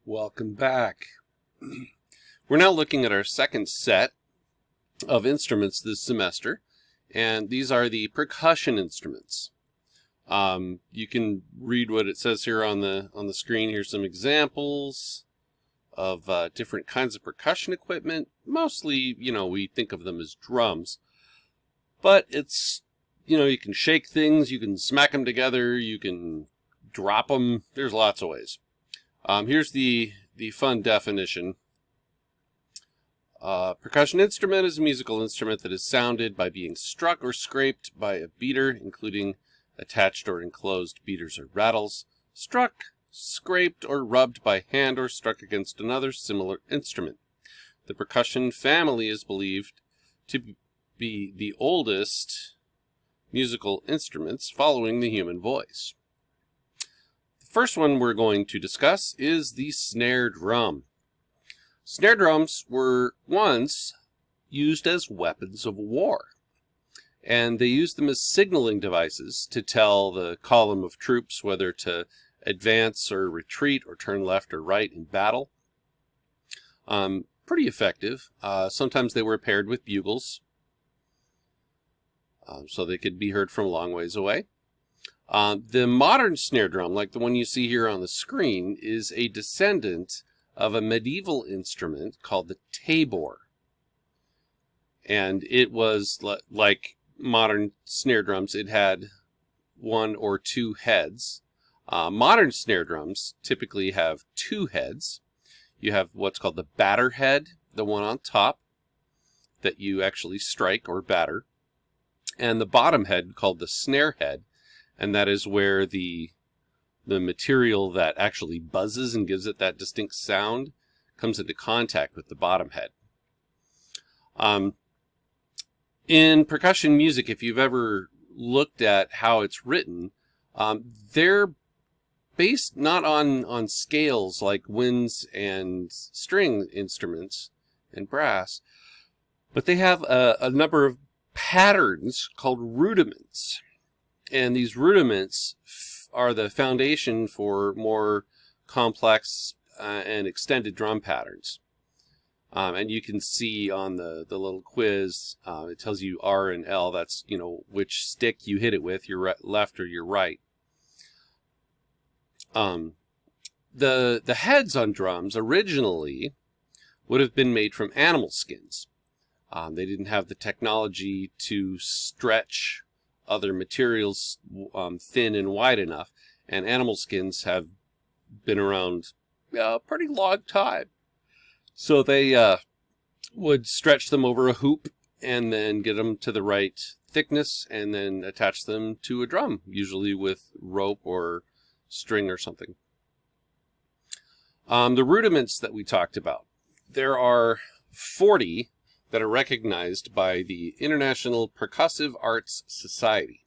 Welcome back. We're now looking at our second set of instruments this semester, and these are the percussion instruments. You can read what it says here on the screen. Here's some examples of different kinds of percussion equipment. Mostly, we think of them as drums, but it's, you can shake things, you can smack them together, you can drop them. There's lots of ways. Here's the fun definition. Percussion instrument is a musical instrument that is sounded by being struck or scraped by a beater, including attached or enclosed beaters or rattles, struck, scraped, or rubbed by hand or struck against another similar instrument. The percussion family is believed to be the oldest musical instruments following the human voice. First one we're going to discuss is the snare drum. Snare drums were once used as weapons of war, and they used them as signaling devices to tell the column of troops whether to advance or retreat or turn left or right in battle. Pretty effective. Sometimes they were paired with bugles, so they could be heard from a long ways away. The modern snare drum, like the one you see here on the screen, is a descendant of a medieval instrument called the tabor. And it was like modern snare drums. It had one or two heads. Modern snare drums typically have two heads. You have what's called the batter head, the one on top that you actually strike or batter, and the bottom head called the snare head. And that is where the material that actually buzzes and gives it that distinct sound comes into contact with the bottom head. In percussion music, if you've ever looked at how it's written, they're based not on scales like winds and string instruments and brass, but they have a number of patterns called rudiments. And these rudiments are the foundation for more complex and extended drum patterns. And you can see on the little quiz, it tells you R and L. That's, which stick you hit it with, your left or your right. The heads on drums originally would have been made from animal skins. They didn't have the technology to stretch other materials thin and wide enough, and animal skins have been around a pretty long time. So they would stretch them over a hoop and then get them to the right thickness and then attach them to a drum, usually with rope or string or something. The rudiments that we talked about, there are 40 that are recognized by the International Percussive Arts Society.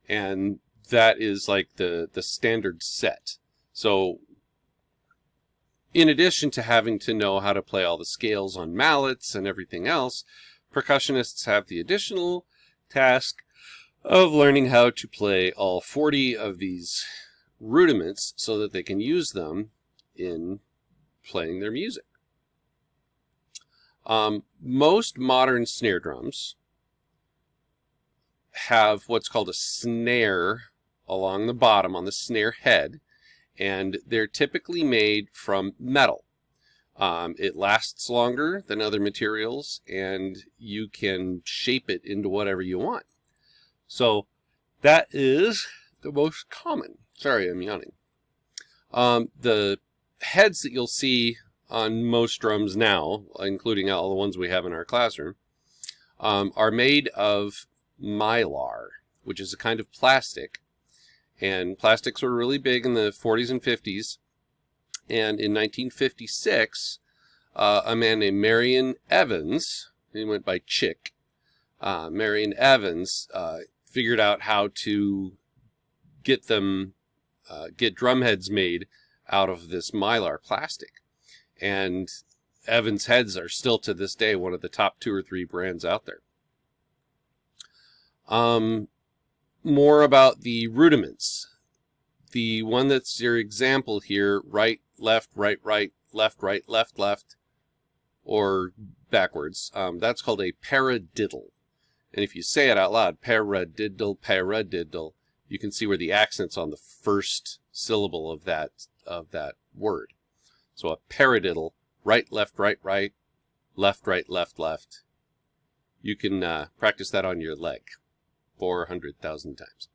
And that is like the standard set. So in addition to having to know how to play all the scales on mallets and everything else, percussionists have the additional task of learning how to play all 40 of these rudiments so that they can use them in playing their music. Most modern snare drums have what's called a snare along the bottom on the snare head, and they're typically made from metal. It lasts longer than other materials, and you can shape it into whatever you want. So that is the most common. Sorry, I'm yawning. The heads that you'll see on most drums now, including all the ones we have in our classroom, are made of mylar, which is a kind of plastic. And plastics were really big in the 40s and 50s. And in 1956, a man named Marion Evans, he went by Chick, Marion Evans figured out how to get drum heads made out of this mylar plastic. And Evans heads are still to this day one of the top 2 or 3 brands out there. More about the rudiments. The one that's your example here, right left, right, right, left, right, left, left, or backwards. That's called a paradiddle. And if you say it out loud, paradiddle, paradiddle, you can see where the accent's on the first syllable of that word. So a paradiddle, right, left, right, right, left, right, left, left. You can practice that on your leg 400,000 times.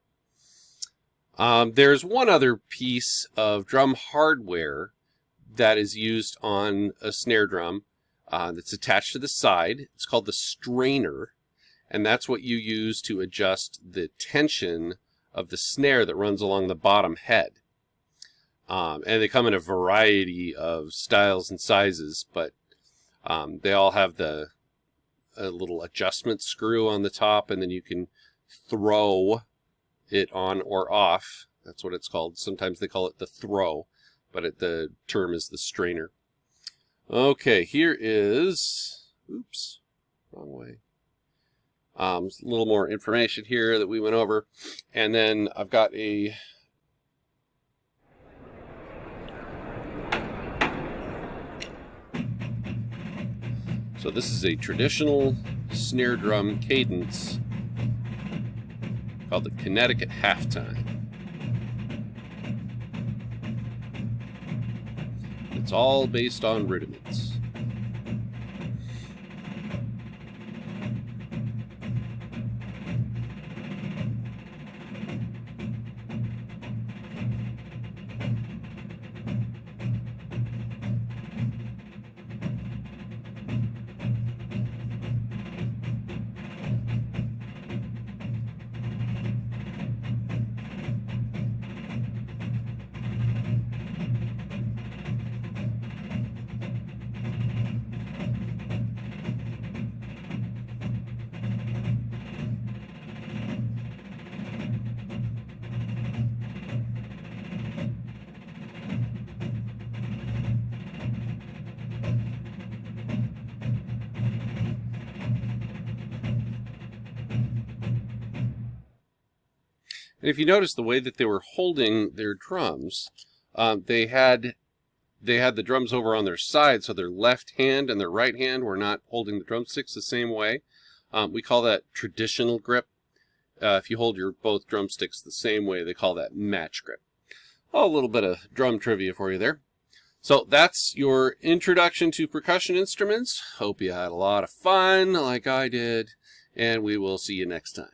There's one other piece of drum hardware that is used on a snare drum that's attached to the side. It's called the strainer, and that's what you use to adjust the tension of the snare that runs along the bottom head. And they come in a variety of styles and sizes, but they all have a little adjustment screw on the top, and then you can throw it on or off. That's what it's called. Sometimes they call it the throw, but the term is the strainer. Okay, here is, oops, wrong way. A little more information here that we went over, and then I've got a so this is a traditional snare drum cadence called the Connecticut halftime. It's all based on rudiments. And if you notice the way that they were holding their drums, they had the drums over on their side, so their left hand and their right hand were not holding the drumsticks the same way. We call that traditional grip. If you hold your both drumsticks the same way, they call that match grip. Oh, a little bit of drum trivia for you there. So that's your introduction to percussion instruments. Hope you had a lot of fun like I did, and we will see you next time.